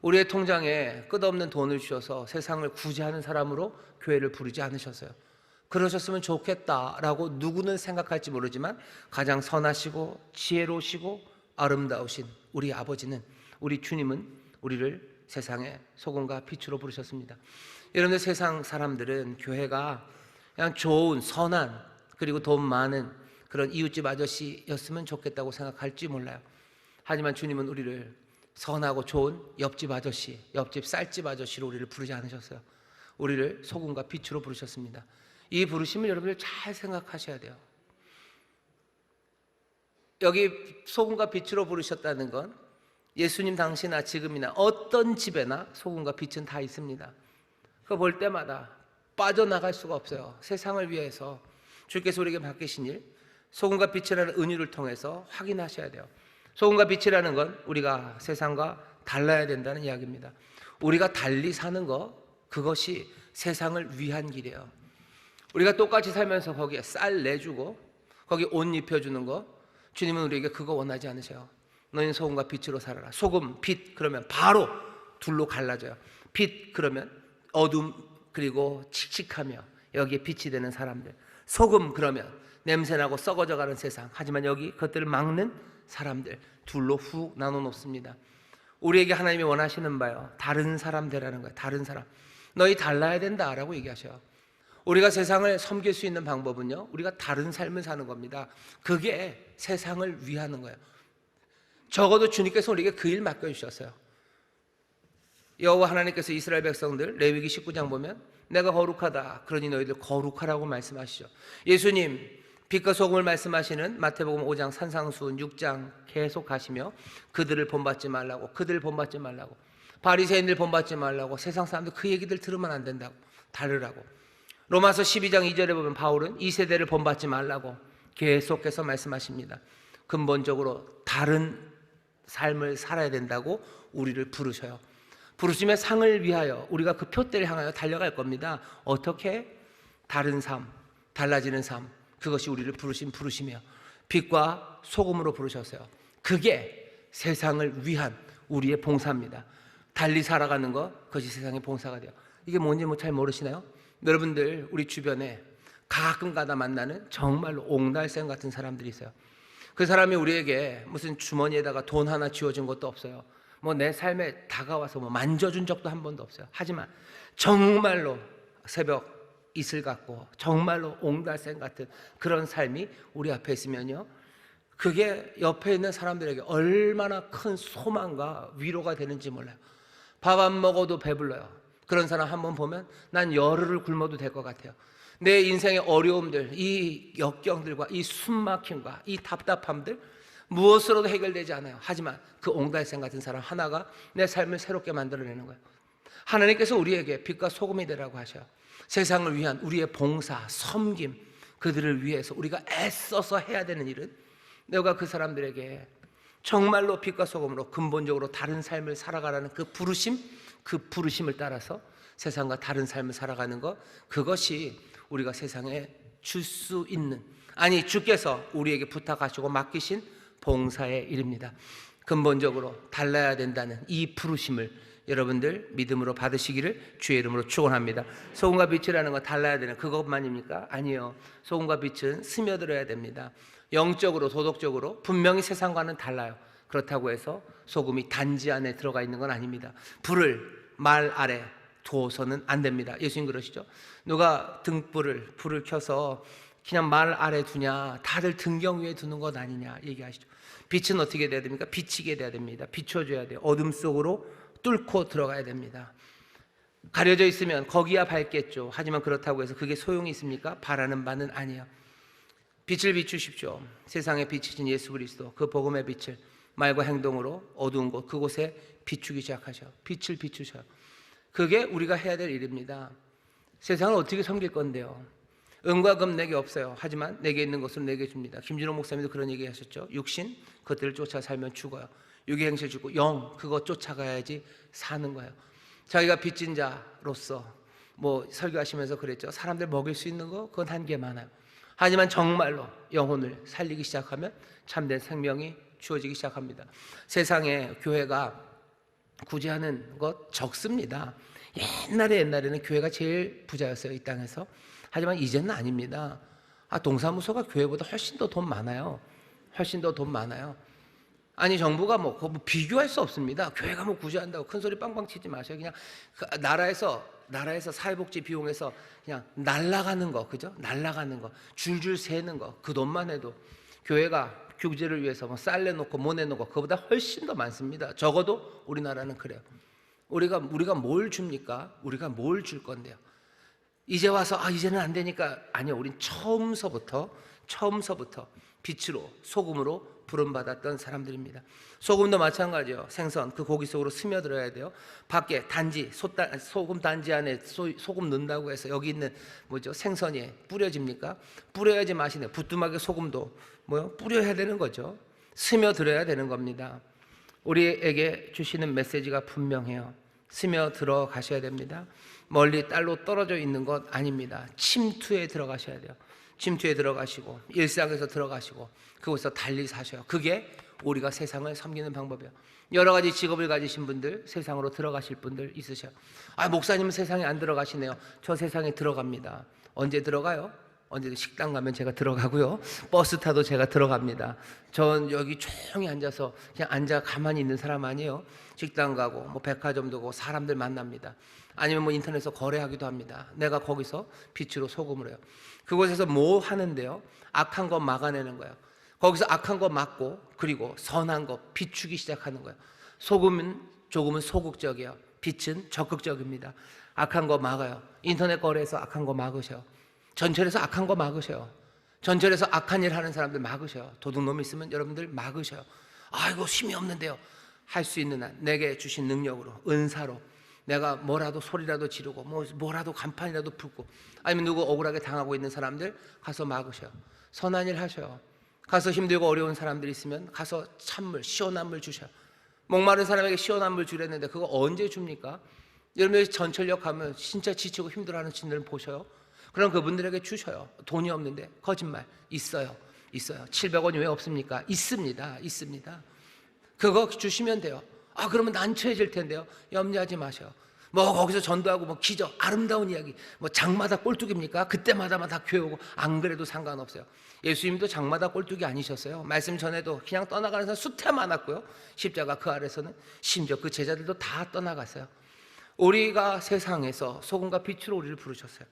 우리의 통장에 끝없는 돈을 주셔서 세상을 구제하는 사람으로 교회를 부르지 않으셨어요. 그러셨으면 좋겠다라고 누구는 생각할지 모르지만 가장 선하시고 지혜로우시고 아름다우신 우리 아버지는, 우리 주님은 우리를 세상의 소금과 빛으로 부르셨습니다. 여러분들, 세상 사람들은 교회가 그냥 좋은 선한 그리고 돈 많은 그런 이웃집 아저씨였으면 좋겠다고 생각할지 몰라요. 하지만 주님은 우리를 선하고 좋은 옆집 아저씨, 옆집 쌀집 아저씨로 우리를 부르지 않으셨어요. 우리를 소금과 빛으로 부르셨습니다. 이 부르심을 여러분들 잘 생각하셔야 돼요. 여기 소금과 빛으로 부르셨다는 건 예수님 당시나 지금이나 어떤 집에나 소금과 빛은 다 있습니다. 그거 볼 때마다 빠져나갈 수가 없어요. 세상을 위해서 주께서 우리에게 맡기신 일, 소금과 빛이라는 은유를 통해서 확인하셔야 돼요. 소금과 빛이라는 건 우리가 세상과 달라야 된다는 이야기입니다. 우리가 달리 사는 것, 그것이 세상을 위한 길이에요. 우리가 똑같이 살면서 거기에 쌀 내주고 거기 옷 입혀주는 거, 주님은 우리에게 그거 원하지 않으셔요. 너희는 소금과 빛으로 살아라. 소금, 빛 그러면 바로 둘로 갈라져요. 빛 그러면 어둠 그리고 칙칙하며 여기에 빛이 되는 사람들. 소금 그러면 냄새나고 썩어져가는 세상, 하지만 여기 그것들을 막는 사람들, 둘로 후 나눠 놓습니다. 우리에게 하나님이 원하시는 바요, 다른 사람 되라는 거예요. 다른 사람. 너희 달라야 된다라고 얘기하셔요. 우리가 세상을 섬길 수 있는 방법은요, 우리가 다른 삶을 사는 겁니다. 그게 세상을 위하는 거예요. 적어도 주님께서 우리에게 그 일 맡겨주셨어요. 여호와 하나님께서 이스라엘 백성들 레위기 19장 보면 내가 거룩하다 그러니 너희들 거룩하라고 말씀하시죠. 예수님 빛과 소금을 말씀하시는 마태복음 5장 산상수훈 6장 계속 가시며 그들을 본받지 말라고, 그들을 본받지 말라고, 바리새인들 본받지 말라고, 세상 사람들 그 얘기들 들으면 안 된다고, 다르라고. 로마서 12장 2절에 보면 바울은 이 세대를 본받지 말라고 계속해서 말씀하십니다. 근본적으로 다른 삶을 살아야 된다고 우리를 부르셔요. 부르심의 상을 위하여 우리가 그 표대를 향하여 달려갈 겁니다. 어떻게? 다른 삶, 달라지는 삶, 그것이 우리를 부르신 부르심이에요. 빛과 소금으로 부르셨어요. 그게 세상을 위한 우리의 봉사입니다. 달리 살아가는 것, 그것이 세상의 봉사가 돼요. 이게 뭔지 잘 모르시나요? 여러분들 우리 주변에 가끔가다 만나는 정말로 옹달샘 같은 사람들이 있어요. 그 사람이 우리에게 무슨 주머니에다가 돈 하나 쥐어준 것도 없어요. 뭐 내 삶에 다가와서 뭐 만져준 적도 한 번도 없어요. 하지만 정말로 새벽 이슬 같고 정말로 옹달샘 같은 그런 삶이 우리 앞에 있으면요, 그게 옆에 있는 사람들에게 얼마나 큰 소망과 위로가 되는지 몰라요. 밥 안 먹어도 배불러요. 그런 사람 한번 보면 난 열흘을 굶어도 될 것 같아요. 내 인생의 어려움들, 이 역경들과 이 숨막힘과 이 답답함들 무엇으로도 해결되지 않아요. 하지만 그 옹달샘 같은 사람 하나가 내 삶을 새롭게 만들어내는 거예요. 하나님께서 우리에게 빛과 소금이 되라고 하셔요. 세상을 위한 우리의 봉사, 섬김, 그들을 위해서 우리가 애써서 해야 되는 일은 내가 그 사람들에게 정말로 빛과 소금으로 근본적으로 다른 삶을 살아가라는 그 부르심, 그 부르심을 따라서 세상과 다른 삶을 살아가는 것, 그것이 우리가 세상에 줄 수 있는, 아니 주께서 우리에게 부탁하시고 맡기신 봉사의 일입니다. 근본적으로 달라야 된다는 이 부르심을 여러분들 믿음으로 받으시기를 주의 이름으로 축원합니다. 소금과 빛이라는 건 달라야 되는 그것만입니까? 아니요. 소금과 빛은 스며들어야 됩니다. 영적으로, 도덕적으로 분명히 세상과는 달라요. 그렇다고 해서 소금이 단지 안에 들어가 있는 건 아닙니다. 불을 말 아래 두어서는 안 됩니다. 예수님 그러시죠? 누가 불을 켜서 그냥 말 아래 두냐, 다들 등경 위에 두는 것 아니냐 얘기하시죠. 빛은 어떻게 돼야 됩니까? 비치게 돼야 됩니다. 비춰줘야 돼요. 어둠 속으로 뚫고 들어가야 됩니다. 가려져 있으면 거기야 밝겠죠. 하지만 그렇다고 해서 그게 소용이 있습니까? 바라는 바는 아니에요. 빛을 비추십시오. 세상에 비추신 예수 그리스도, 그 복음의 빛을 말과 행동으로 어두운 곳 그곳에 비추기 시작하셔. 빛을 비추셔요. 그게 우리가 해야 될 일입니다. 세상을 어떻게 섬길 건데요? 은과 금 내게 없어요. 하지만 내게 있는 것을 내게 줍니다. 김준호 목사님도 그런 얘기 하셨죠. 육신 그것들을 쫓아 살면 죽어요. 육의 행실 죽고 영 그것 쫓아가야지 사는 거예요. 자기가 빚진 자로서 뭐 설교하시면서 그랬죠. 사람들 먹일 수 있는 거 그건 한계 많아요. 하지만 정말로 영혼을 살리기 시작하면 참된 생명이 주어지기 시작합니다. 세상에 교회가 구제하는 것 적습니다. 옛날에는 교회가 제일 부자였어요, 이 땅에서. 하지만 이제는 아닙니다. 동사무소가 교회보다 훨씬 더 돈 많아요. 훨씬 더 돈 많아요. 아니 정부가 그거 비교할 수 없습니다. 교회가 구제한다고 큰 소리 빵빵 치지 마세요. 그냥 나라에서 사회복지 비용에서 그냥 날라가는 거, 그죠? 날라가는 거, 줄줄 새는 거, 그 돈만 해도 교회가 교제를 위해서 쌀 내놓고 뭐 내놓고 그거보다 훨씬 더 많습니다. 적어도 우리나라는 그래요. 우리가 뭘 줍니까? 우리가 뭘 줄 건데요? 이제 와서 이제는 안 되니까 아니요. 우린 처음서부터 빛으로 소금으로 부름받았던 사람들입니다. 소금도 마찬가지요. 생선 그 고기 속으로 스며들어야 돼요. 밖에 단지 소금 단지 안에 소금 넣는다고 해서 여기 있는 생선이 뿌려집니까? 뿌려야지 맛이 나요. 부뚜막에 소금도 뿌려야 되는 거죠. 스며들어야 되는 겁니다. 우리에게 주시는 메시지가 분명해요. 스며들어 가셔야 됩니다. 멀리 딸로 떨어져 있는 것 아닙니다. 침투에 들어가셔야 돼요. 침투에 들어가시고 일상에서 들어가시고 그곳에서 달리 사셔요. 그게 우리가 세상을 섬기는 방법이에요. 여러 가지 직업을 가지신 분들, 세상으로 들어가실 분들 있으셔요. 목사님은 세상에 안 들어가시네요. 저 세상에 들어갑니다. 언제 들어가요? 언제 식당 가면 제가 들어가고요. 버스 타도 제가 들어갑니다. 전 여기 조용히 앉아서 그냥 가만히 있는 사람 아니에요. 식당 가고 백화점도 가고 사람들 만납니다. 아니면 인터넷에서 거래하기도 합니다. 내가 거기서 빛으로 소금을 해요. 그곳에서 뭐 하는데요? 악한 거 막아내는 거예요. 거기서 악한 거 막고 그리고 선한 거 비추기 시작하는 거예요. 조금은 소극적이에요. 빛은 적극적입니다. 악한 거 막아요. 인터넷 거래에서 악한 거 막으셔요. 전철에서 악한 거 막으셔요. 전철에서 악한 일 하는 사람들 막으셔요. 도둑놈 있으면 여러분들 막으셔요. 이거 힘이 없는데요. 할 수 있는 한 내게 주신 능력으로, 은사로 내가 뭐라도 소리라도 지르고 뭐라도 간판이라도 풀고, 아니면 누구 억울하게 당하고 있는 사람들 가서 막으셔요. 선한 일 하셔요. 가서 힘들고 어려운 사람들 있으면 가서 찬물, 시원한 물 주셔요. 목마른 사람에게 시원한 물 주랬는데 그거 언제 줍니까? 여러분들 전철역 가면 진짜 지치고 힘들어하는 친구들 보셔요. 그럼 그분들에게 주셔요. 돈이 없는데. 거짓말. 있어요. 700원이 왜 없습니까? 있습니다. 그거 주시면 돼요. 그러면 난처해질 텐데요. 염려하지 마셔요. 거기서 전도하고 기적, 아름다운 이야기, 장마다 꼴뚜기입니까? 그때마다 다 교회 오고 안 그래도 상관없어요. 예수님도 장마다 꼴뚜기 아니셨어요. 말씀 전에도 그냥 떠나가는 사람 수태 많았고요. 십자가 그 아래서는 심지어 그 제자들도 다 떠나갔어요. 우리가 세상에서 소금과 빛으로 우리를 부르셨어요.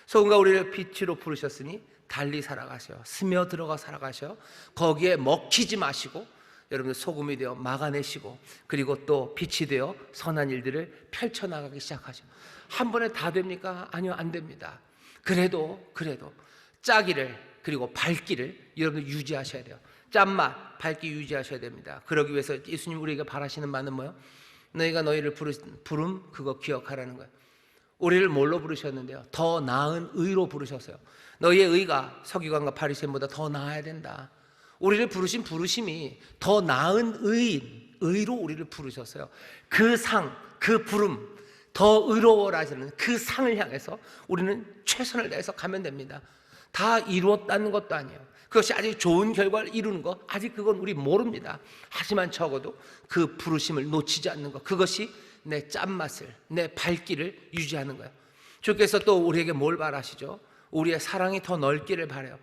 소금과 우리를 빛으로 부르셨으니 달리 살아가셔요. 스며들어가 살아가셔요. 거기에 먹히지 마시고 여러분들 소금이 되어 막아내시고 그리고 또 빛이 되어 선한 일들을 펼쳐나가기 시작하죠. 한 번에 다 됩니까? 아니요, 안 됩니다. 그래도 짜기를 그리고 밝기를 여러분들 유지하셔야 돼요. 짠맛, 밝기 유지하셔야 됩니다. 그러기 위해서 예수님 우리에게 바라시는 바는 뭐예요? 너희가 너희를 부름 그거 기억하라는 거예요. 우리를 뭘로 부르셨는데요? 더 나은 의로 부르셨어요. 너희의 의가 서기관과 바리새인보다 더 나아야 된다. 우리를 부르신 부르심이 더 나은 의로 우리를 부르셨어요. 그 상, 그 부름, 더 의로워라시는 그 상을 향해서 우리는 최선을 다해서 가면 됩니다. 다 이루었다는 것도 아니에요. 그것이 아직 좋은 결과를 이루는 것, 아직 그건 우리 모릅니다. 하지만 적어도 그 부르심을 놓치지 않는 것, 그것이 내 짠맛을, 내 발길을 유지하는 거예요. 주께서 또 우리에게 뭘 바라시죠? 우리의 사랑이 더 넓기를 바라요.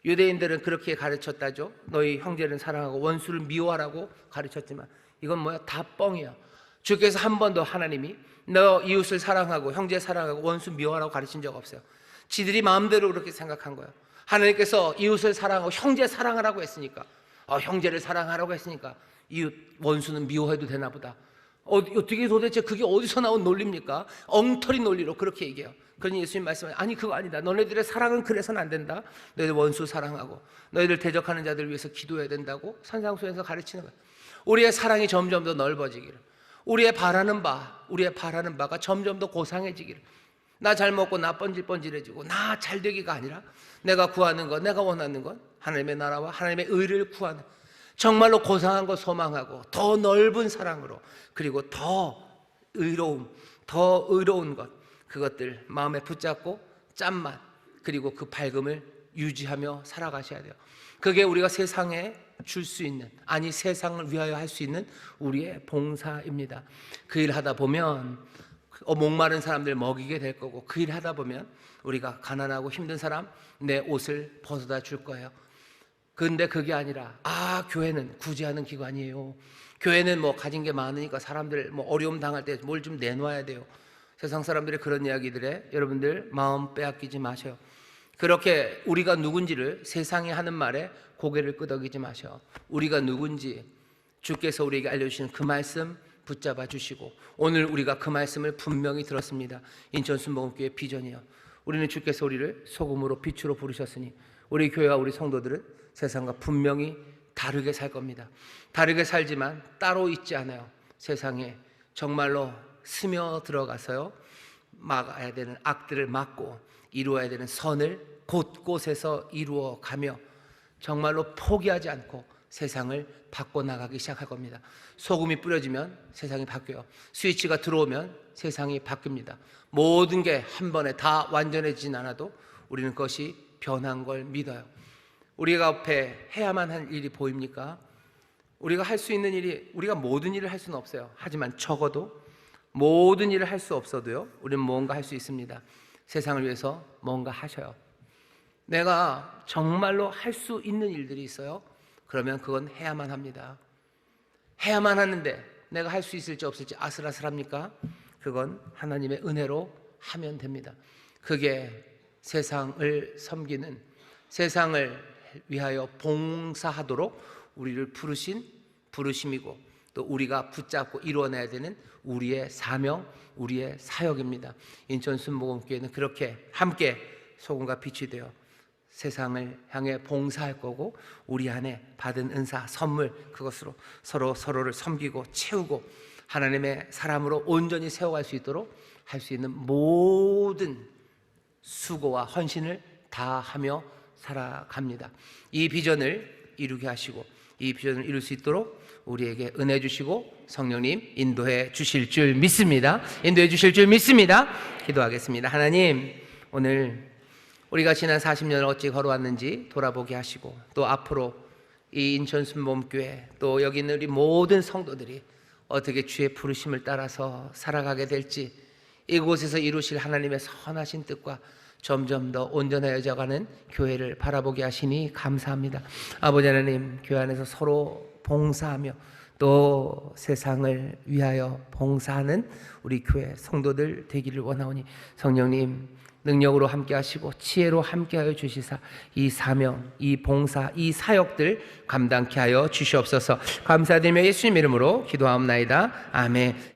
유대인들은 그렇게 가르쳤다죠. 너희 형제를 사랑하고 원수를 미워하라고 가르쳤지만 이건 다 뻥이야. 주께서 한 번도 하나님이 너 이웃을 사랑하고 형제 사랑하고 원수 미워하라고 가르친 적 없어요. 지들이 마음대로 그렇게 생각한 거예요. 하나님께서 이웃을 사랑하고 형제 사랑하라고 했으니까, 형제를 사랑하라고 했으니까 이웃 원수는 미워해도 되나 보다. 어떻게 도대체 그게 어디서 나온 논리입니까? 엉터리 논리로 그렇게 얘기해요. 그러니 예수님 말씀하세요. 아니 그거 아니다. 너네들의 사랑은 그래서는 안 된다. 너희들 원수 사랑하고 너희들 대적하는 자들을 위해서 기도해야 된다고 산상수에서 가르치는 거예요. 우리의 사랑이 점점 더 넓어지기를, 우리의 바라는 바가 점점 더 고상해지기를, 나 잘 먹고 나 번질번질해지고 나 잘 되기가 아니라 내가 구하는 것, 내가 원하는 것, 하나님의 나라와 하나님의 의를 구하는, 정말로 고상한 것 소망하고 더 넓은 사랑으로, 그리고 더 의로운 것, 그것들 마음에 붙잡고 짠맛 그리고 그 밝음을 유지하며 살아가셔야 돼요. 그게 우리가 세상에 줄 수 있는, 아니 세상을 위하여 할 수 있는 우리의 봉사입니다. 그 일 하다 보면 목마른 사람들 먹이게 될 거고, 그 일 하다 보면 우리가 가난하고 힘든 사람 내 옷을 벗어다 줄 거예요. 근데 그게 아니라 교회는 구제하는 기관이에요. 교회는 뭐 가진 게 많으니까 사람들 뭐 어려움 당할 때 뭘 좀 내놓아야 돼요. 세상 사람들이 그런 이야기들에 여러분들 마음 빼앗기지 마셔요. 그렇게 우리가 누군지를 세상이 하는 말에 고개를 끄덕이지 마셔. 우리가 누군지 주께서 우리에게 알려주시는 그 말씀 붙잡아 주시고, 오늘 우리가 그 말씀을 분명히 들었습니다. 인천 순복음교회 비전이요, 우리는 주께서 우리를 소금으로 빛으로 부르셨으니 우리 교회와 우리 성도들은 세상과 분명히 다르게 살 겁니다. 다르게 살지만 따로 있지 않아요. 세상에 정말로 스며 들어가서요, 막아야 되는 악들을 막고 이루어야 되는 선을 곳곳에서 이루어 가며 정말로 포기하지 않고 세상을 바꿔나가기 시작할 겁니다. 소금이 뿌려지면 세상이 바뀌어요. 스위치가 들어오면 세상이 바뀝니다. 모든 게 한 번에 다 완전해지진 않아도 우리는 그것이 변한 걸 믿어요. 우리가 앞에 해야만 할 일이 보입니까? 우리가 할 수 있는 일이, 우리가 모든 일을 할 수는 없어요. 하지만 적어도 모든 일을 할 수 없어도요, 우리는 뭔가 할 수 있습니다. 세상을 위해서 뭔가 하셔요. 내가 정말로 할 수 있는 일들이 있어요. 그러면 그건 해야만 합니다. 해야만 하는데 내가 할 수 있을지 없을지 아슬아슬합니까? 그건 하나님의 은혜로 하면 됩니다. 그게 세상을 섬기는, 세상을 위하여 봉사하도록 우리를 부르신 부르심이고, 또 우리가 붙잡고 이루어내야 되는 우리의 사명, 우리의 사역입니다. 인천 순복음교회는 그렇게 함께 소금과 빛이 되어 세상을 향해 봉사할 거고, 우리 안에 받은 은사, 선물, 그것으로 서로를 섬기고 채우고 하나님의 사람으로 온전히 세워갈 수 있도록 할 수 있는 모든 수고와 헌신을 다하며 살아갑니다. 이 비전을 이루게 하시고, 이 비전을 이룰 수 있도록 우리에게 은혜 주시고 성령님 인도해 주실 줄 믿습니다. 인도해 주실 줄 믿습니다. 기도하겠습니다. 하나님, 오늘 우리가 지난 40년을 어찌 걸어왔는지 돌아보게 하시고, 또 앞으로 이 인천 순복음교회, 또 여기 있는 우리 모든 성도들이 어떻게 주의 부르심을 따라서 살아가게 될지, 이곳에서 이루실 하나님의 선하신 뜻과 점점 더 온전해져가는 교회를 바라보게 하시니 감사합니다. 아버지 하나님, 교회 안에서 서로 봉사하며 또 세상을 위하여 봉사하는 우리 교회 성도들 되기를 원하오니, 성령님 능력으로 함께 하시고 지혜로 함께하여 주시사 이 사명, 이 봉사, 이 사역들 감당케 하여 주시옵소서. 감사드리며 예수님 이름으로 기도하옵나이다. 아멘.